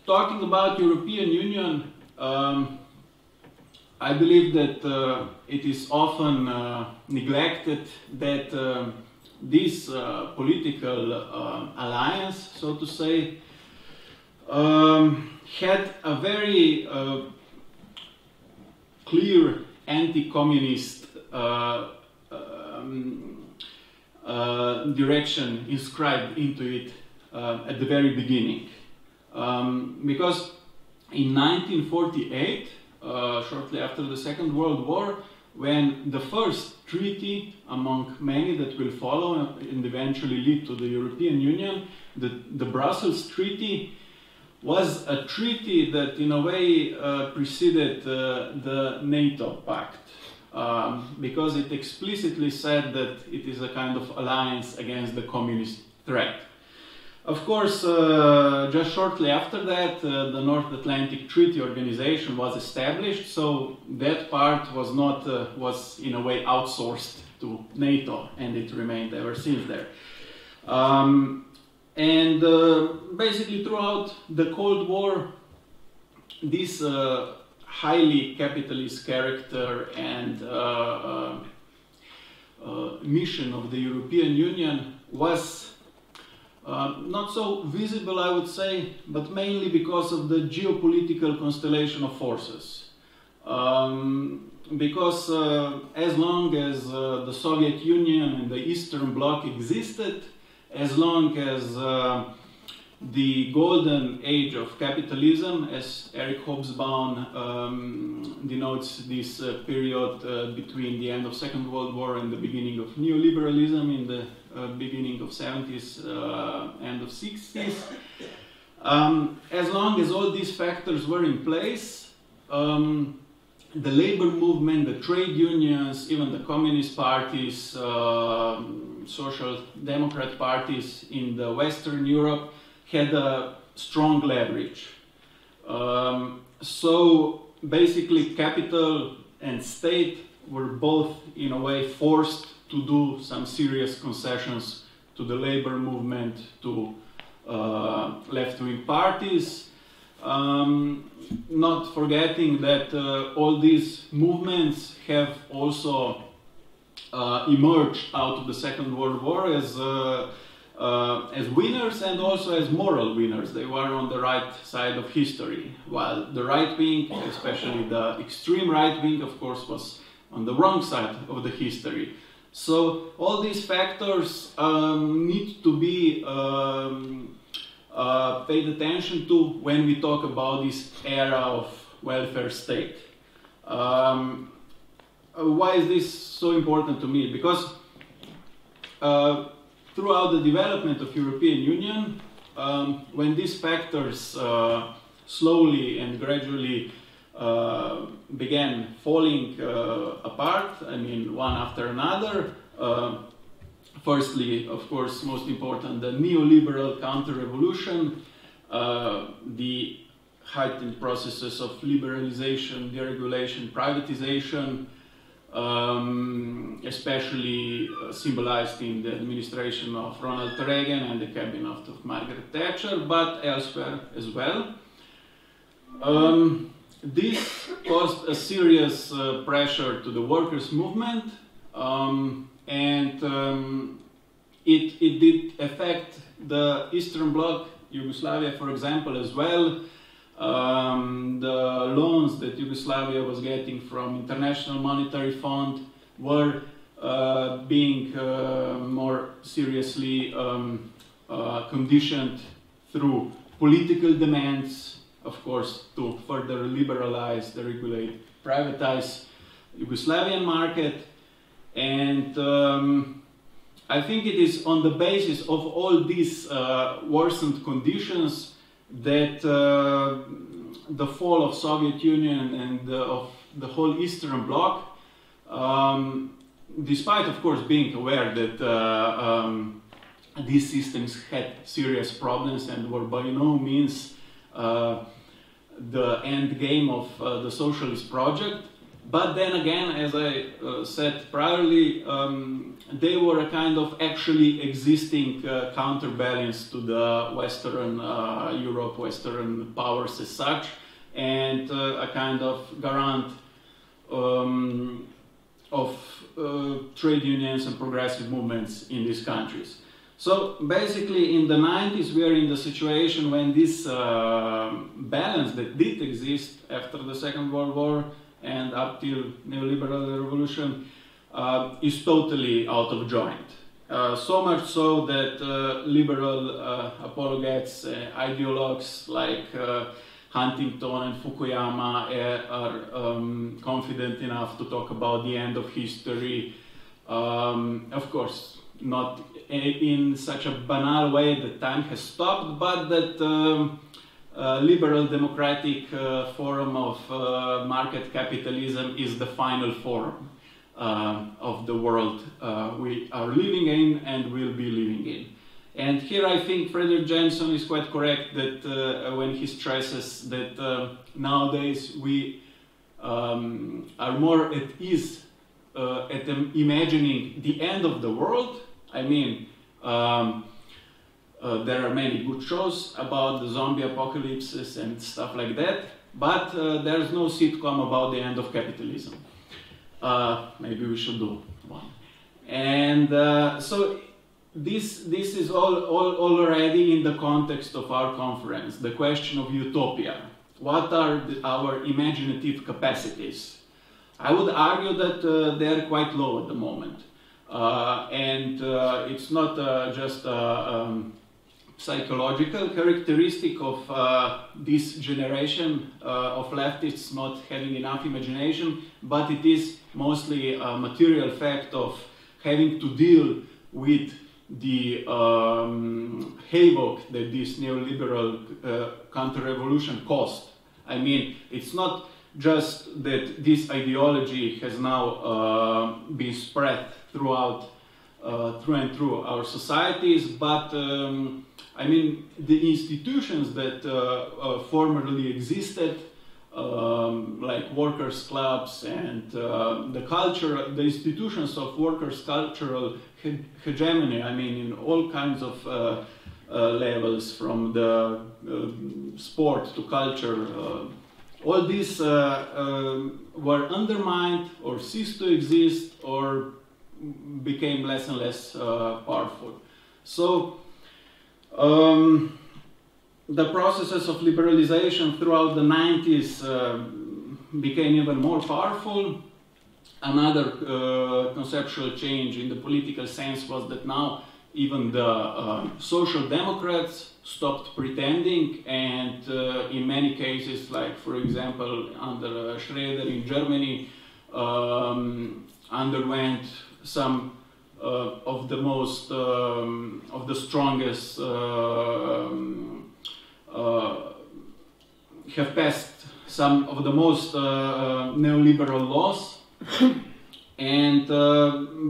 talking about European Union, I believe that it is often neglected that this political alliance, so to say, had a very clear anti-communist direction inscribed into it at the very beginning. Because in 1948, shortly after the Second World War, when the first treaty among many that will follow and eventually lead to the European Union, the Brussels Treaty, was a treaty that in a way preceded the NATO Pact, because it explicitly said that it is a kind of alliance against the communist threat. Of course, just shortly after that, the North Atlantic Treaty Organization was established, so that part was not was in a way outsourced to NATO, and it remained ever since there. And basically throughout the Cold War, this highly capitalist character and mission of the European Union was not so visible, I would say, but mainly because of the geopolitical constellation of forces. Because as long as the Soviet Union and the Eastern Bloc existed, as long as the golden age of capitalism, as Eric Hobsbawm denotes this period between the end of Second World War and the beginning of neoliberalism in the beginning of 70s, end of 60s. As long as all these factors were in place, the labor movement, the trade unions, even the communist parties, social democrat parties in the Western Europe had a strong leverage. So basically capital and state were both in a way forced to do some serious concessions to the labor movement, to left-wing parties. Not forgetting that all these movements have also emerged out of the Second World War as winners and also as moral winners. They were on the right side of history, while the right wing, especially the extreme right wing, of course, was on the wrong side of the history. So all these factors need to be paid attention to when we talk about this era of welfare state. Why is this so important to me? Because throughout the development of European Union, when these factors slowly and gradually began falling apart, I mean one after another, firstly, of course, most important, the neoliberal counter-revolution, the heightened processes of liberalization, deregulation, privatization, especially symbolized in the administration of Ronald Reagan and the cabinet of Margaret Thatcher, but elsewhere as well. This caused a serious pressure to the workers' movement, and it did affect the Eastern Bloc, Yugoslavia, for example, as well. The loans that Yugoslavia was getting from International Monetary Fund were being more seriously conditioned through political demands, of course, to further liberalize, deregulate, privatize Yugoslavian market. And I think it is on the basis of all these worsened conditions that the fall of Soviet Union and of the whole Eastern Bloc, despite of course being aware that these systems had serious problems and were by no means the end game of the socialist project, But then again, as I said priorly, they were a kind of actually existing counterbalance to the Western Europe, Western powers as such, and a kind of garant of trade unions and progressive movements in these countries. So basically in the 90s we are in the situation when this balance that did exist after the Second World War and up till neoliberal revolution is totally out of joint. So much so that liberal apologetes, ideologues like Huntington and Fukuyama are confident enough to talk about the end of history. Of course, not in such a banal way that time has stopped, but that liberal democratic forum of market capitalism is the final forum of the world we are living in and will be living in. And here I think Frederick Jameson is quite correct that when he stresses that nowadays we are more at ease at imagining the end of the world. I mean, there are many good shows about the zombie apocalypses and stuff like that, but there's no sitcom about the end of capitalism. Maybe we should do one. And so this is all already in the context of our conference, the question of utopia. What are our imaginative capacities? I would argue that they're quite low at the moment. And it's not just psychological characteristic of this generation of leftists not having enough imagination, but it is mostly a material fact of having to deal with the havoc that this neoliberal counter-revolution caused. I mean, it's not just that this ideology has now been spread throughout through and through our societies, but I mean, the institutions that formerly existed, like workers' clubs and the culture, the institutions of workers' cultural hegemony, I mean, in all kinds of levels, from the sport to culture, all these were undermined or ceased to exist or became less and less powerful. So the processes of liberalization throughout the 90s became even more powerful. Another conceptual change in the political sense was that now even the social democrats stopped pretending, and in many cases, like for example under Schroeder in Germany, underwent some of the most, of the strongest, have passed some of the most neoliberal laws, and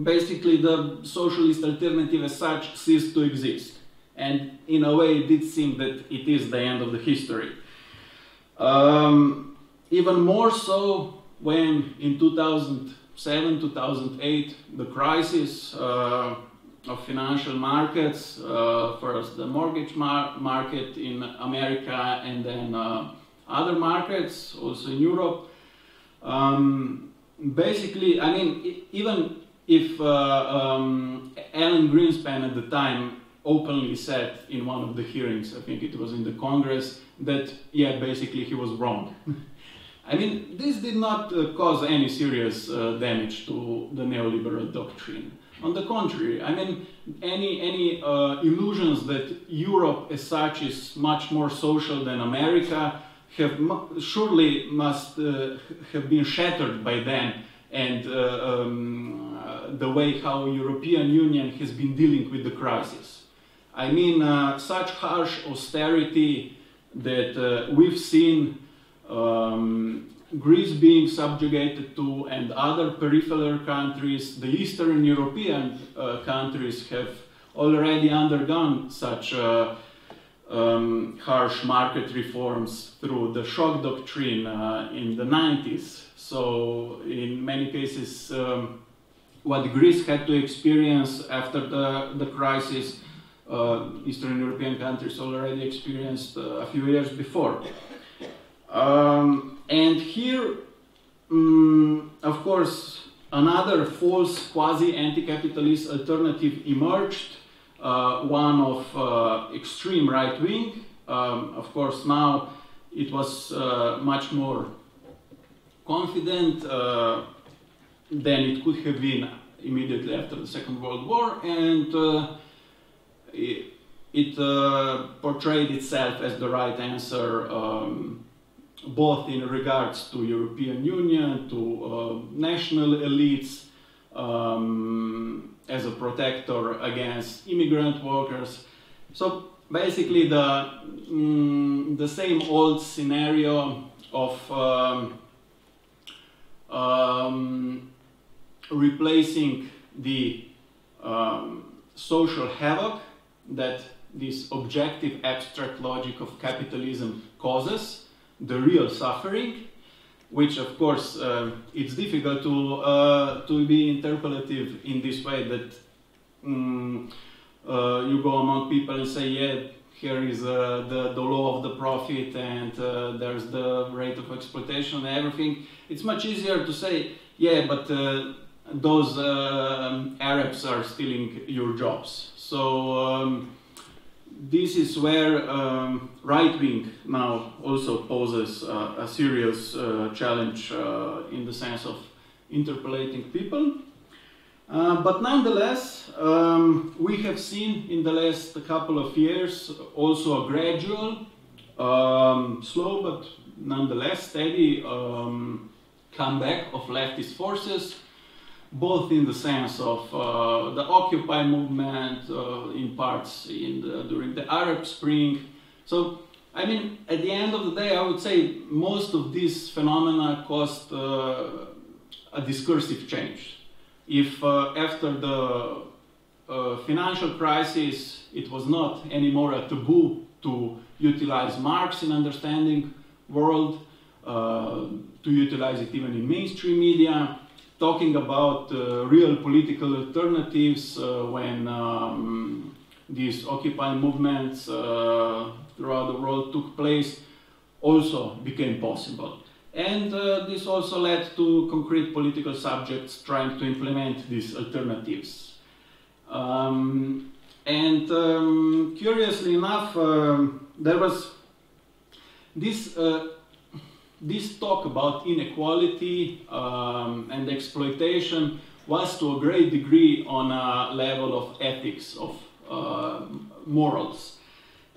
basically the socialist alternative as such ceased to exist. And in a way it did seem that it is the end of the history. Even more so when in 2007, 2008, the crisis of financial markets, first the mortgage market in America and then other markets, also in Europe. Basically, I mean, even if Alan Greenspan at the time openly said in one of the hearings, I think it was in the Congress, that, yeah, basically he was wrong. I mean, this did not cause any serious damage to the neoliberal doctrine. On the contrary, I mean, any illusions that Europe as such is much more social than America have surely must have been shattered by then, and the way how European Union has been dealing with the crisis. I mean, such harsh austerity that we've seen Greece being subjugated to, and other peripheral countries, the Eastern European countries have already undergone such harsh market reforms through the shock doctrine in the 90s. So in many cases, what Greece had to experience after the crisis, Eastern European countries already experienced a few years before. And here, of course, another false quasi-anti-capitalist alternative emerged, one of extreme right-wing. Of course, now it was much more confident than it could have been immediately after the Second World War, and it portrayed itself as the right answer, both in regards to European Union, to national elites, as a protector against immigrant workers. So basically the same old scenario of replacing the social havoc that this objective abstract logic of capitalism causes, the real suffering, which of course it's difficult to be interpretative in this way, that you go among people and say, yeah, here is the law of the profit, and there's the rate of exploitation and everything. It's much easier to say, yeah, but those Arabs are stealing your jobs. So this is where right-wing now also poses a serious challenge in the sense of interpolating people. But nonetheless, we have seen in the last couple of years also a gradual, slow but nonetheless steady comeback of leftist forces, both in the sense of the Occupy movement, in parts during the Arab Spring. So, I mean, at the end of the day, I would say most of these phenomena caused a discursive change. If after the financial crisis, it was not anymore a taboo to utilize Marx in understanding world, to utilize it even in mainstream media, talking about real political alternatives when these Occupy movements throughout the world took place, also became possible. And this also led to concrete political subjects trying to implement these alternatives. Curiously enough, there was this talk about inequality and exploitation was to a great degree on a level of ethics, of morals.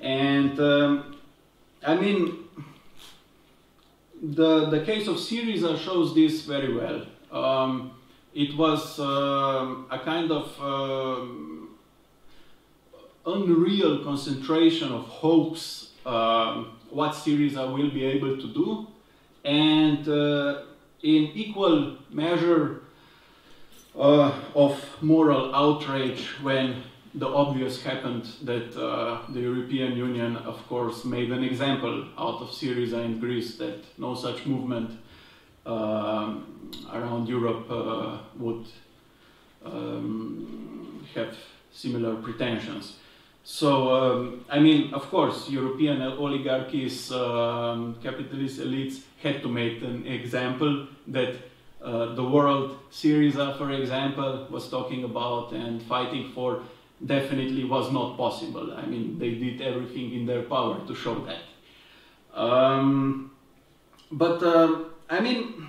And I mean, the case of Syriza shows this very well. It was a kind of unreal concentration of hopes what Syriza will be able to do, and in equal measure of moral outrage when the obvious happened, that the European Union, of course, made an example out of Syriza in Greece, that no such movement around Europe would have similar pretensions. So, I mean, of course, European oligarchies, capitalist elites had to make an example that the world Syriza, for example, was talking about and fighting for definitely was not possible. I mean, they did everything in their power to show that. I mean,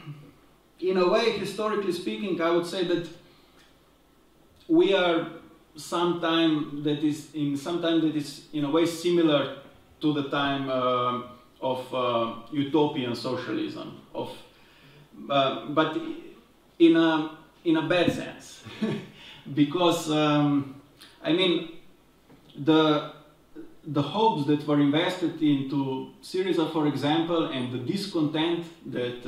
in a way, historically speaking, I would say that we are sometime that is in a way similar to the time of utopian socialism, but in a bad sense, because I mean the hopes that were invested into Syriza, for example, and the discontent that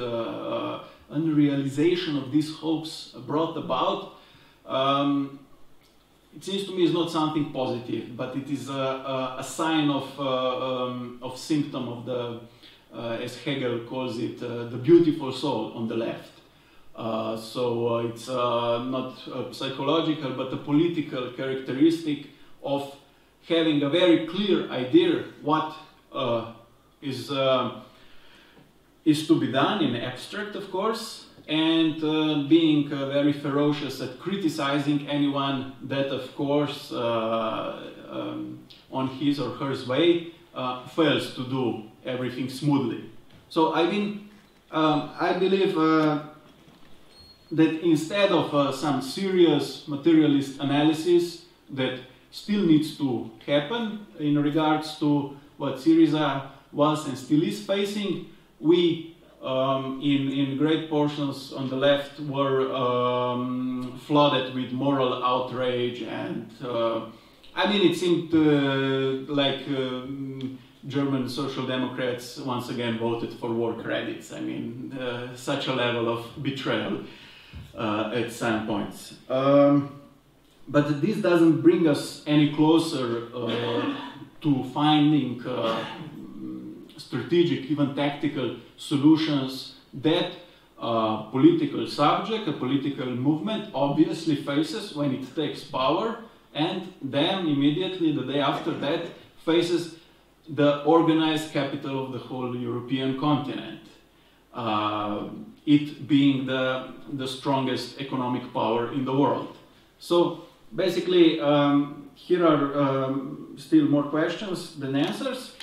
unrealization of these hopes brought about, it seems to me is not something positive, but it is a sign of symptom of the, as Hegel calls it, the beautiful soul on the left. So it's not psychological, but a political characteristic of having a very clear idea what is to be done in abstract, of course, and being very ferocious at criticizing anyone that, of course, on his or her way, fails to do everything smoothly. So I mean, I believe that instead of some serious materialist analysis that still needs to happen in regards to what Syriza was and still is facing, we in great portions on the left were flooded with moral outrage, and I mean, it seemed like German Social Democrats once again voted for war credits. I mean, such a level of betrayal at some points. But this doesn't bring us any closer to finding strategic, even tactical solutions that a political subject, a political movement obviously faces when it takes power, and then immediately the day after that faces the organized capital of the whole European continent, it being the strongest economic power in the world. So basically, here are still more questions than answers.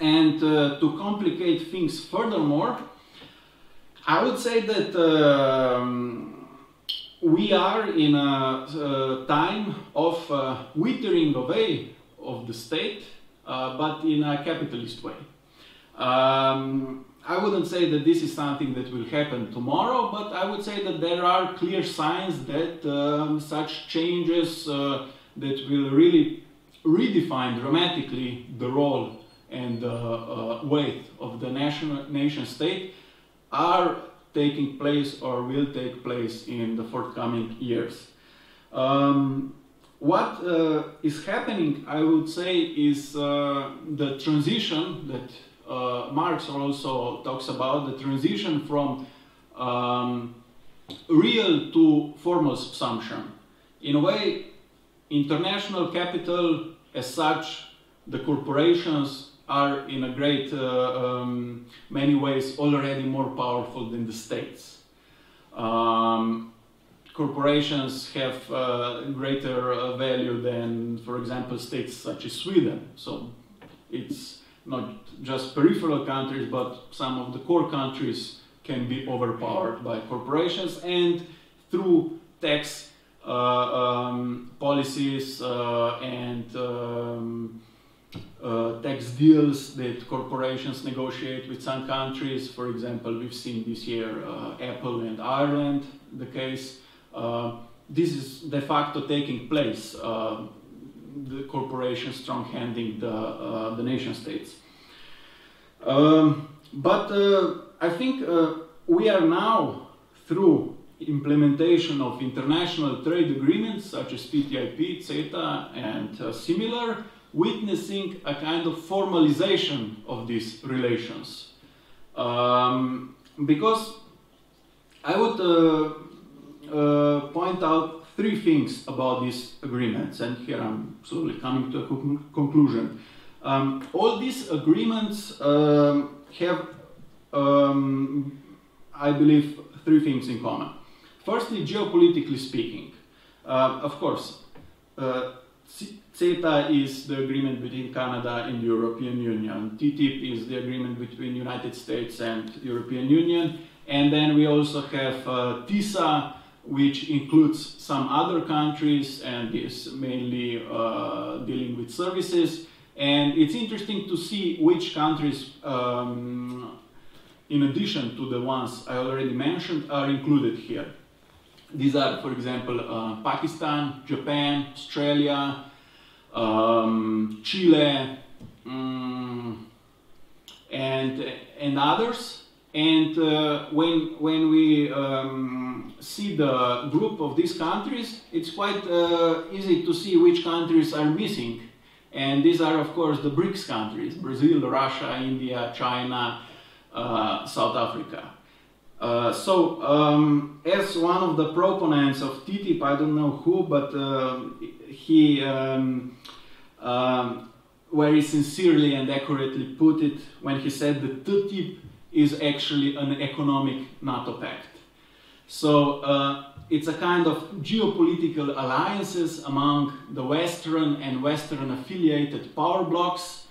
And to complicate things furthermore, I would say that we are in a time of withering away of the state, but in a capitalist way. I wouldn't say that this is something that will happen tomorrow, but I would say that there are clear signs that such changes that will really redefine dramatically the role and weight of the nation state are taking place or will take place in the forthcoming years. What is happening, I would say, is the transition that Marx also talks about, the transition from real to formal subsumption. In a way, international capital as such, the corporations are in a great many ways already more powerful than the states. Corporations have greater value than, for example, states such as Sweden. So it's not just peripheral countries, but some of the core countries can be overpowered by corporations, and through tax policies and tax deals that corporations negotiate with some countries. For example, we've seen this year Apple and Ireland, the case. This is de facto taking place, the corporations strong-handing the nation states. But I think we are now, through implementation of international trade agreements such as TTIP, CETA, and similar, witnessing a kind of formalization of these relations. Because I would point out three things about these agreements, and here I'm slowly coming to a conclusion. All these agreements have, I believe, three things in common. Firstly, geopolitically speaking. Of course, CETA is the agreement between Canada and the European Union. TTIP is the agreement between the United States and the European Union. And then we also have TISA, which includes some other countries and is mainly dealing with services. And it's interesting to see which countries, in addition to the ones I already mentioned, are included here. These are, for example, Pakistan, Japan, Australia, Chile, and others. And when we see the group of these countries, it's quite easy to see which countries are missing. And these are, of course, the BRICS countries: Brazil, Russia, India, China, South Africa. As one of the proponents of TTIP, I don't know who, but he very sincerely and accurately put it when he said that TTIP is actually an economic NATO pact. So it's a kind of geopolitical alliances among the Western and Western affiliated power blocks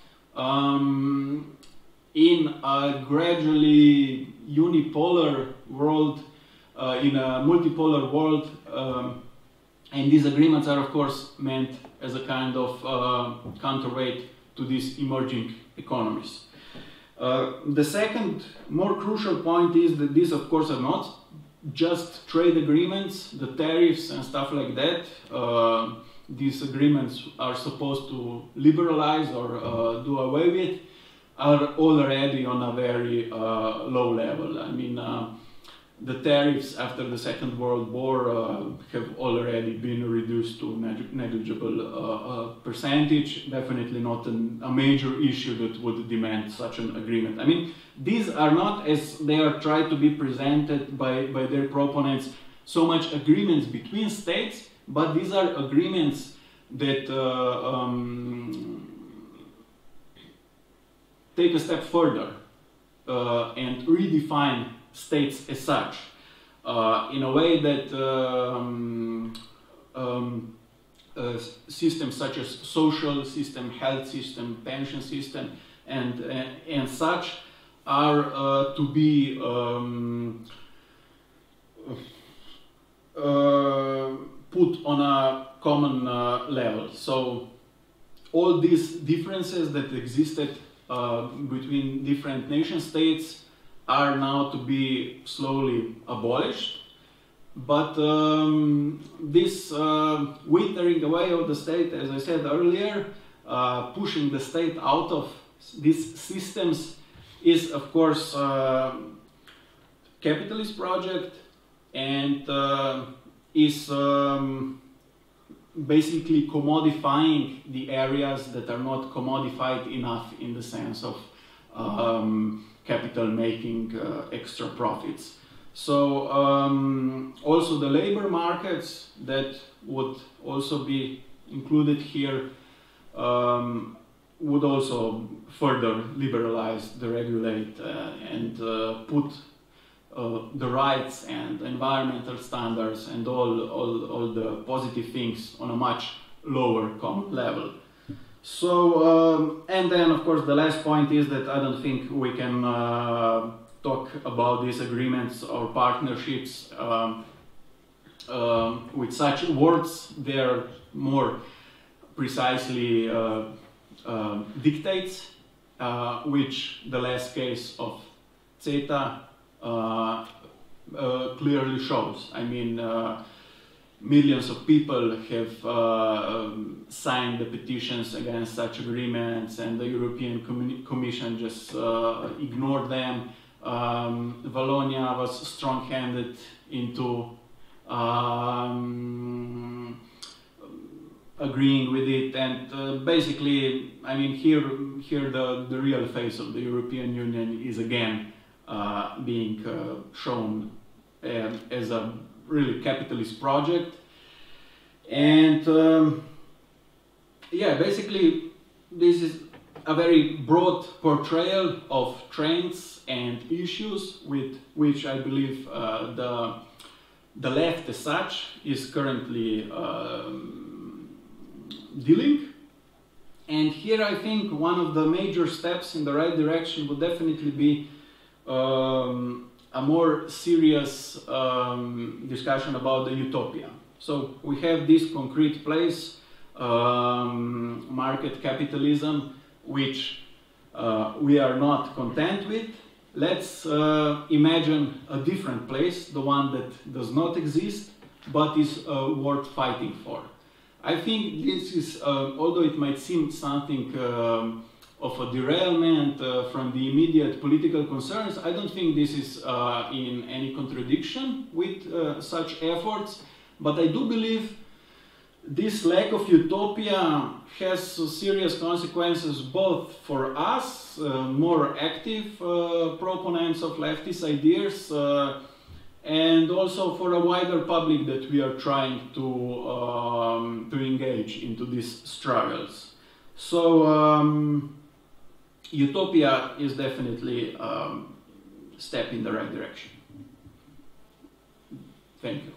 in a gradually unipolar world, in a multipolar world, and these agreements are of course meant as a kind of counterweight to these emerging economies. The second, more crucial point is that these of course are not just trade agreements, the tariffs and stuff like that. These agreements are supposed to liberalize or do away with, are already on a very low level. I mean, the tariffs after the Second World War have already been reduced to negligible percentage, definitely not a major issue that would demand such an agreement. I mean, these are not, as they are tried to be presented by their proponents, so much agreements between states, but these are agreements that take a step further and redefine states as such in a way that systems such as social system, health system, pension system, and such are to be put on a common level. So all these differences that existed between different nation states are now to be slowly abolished, but this withering away of the state, as I said earlier, pushing the state out of these systems is of course a capitalist project, and is basically commodifying the areas that are not commodified enough in the sense of capital making extra profits. So also the labor markets that would also be included here would also further liberalize, deregulate, and put the rights and environmental standards and all the positive things on a much lower common level. So, and then of course the last point is that I don't think we can talk about these agreements or partnerships with such words. They are more precisely dictates, which the last case of CETA clearly shows. I mean, millions of people have signed the petitions against such agreements, and the European Commission just ignored them. Wallonia was strong-handed into agreeing with it, and basically, I mean, here the real face of the European Union is again being shown as a really capitalist project. And yeah, basically this is a very broad portrayal of trends and issues with which I believe the left as such is currently dealing. And here I think one of the major steps in the right direction would definitely be a more serious discussion about the utopia. So we have this concrete place, market capitalism, which we are not content with. Let's imagine a different place, the one that does not exist, but is worth fighting for. I think this is, although it might seem something of a derailment from the immediate political concerns, I don't think this is in any contradiction with such efforts, but I do believe this lack of utopia has serious consequences both for us, more active proponents of leftist ideas, and also for a wider public that we are trying to engage into these struggles. So utopia is definitely a step in the right direction. Thank you.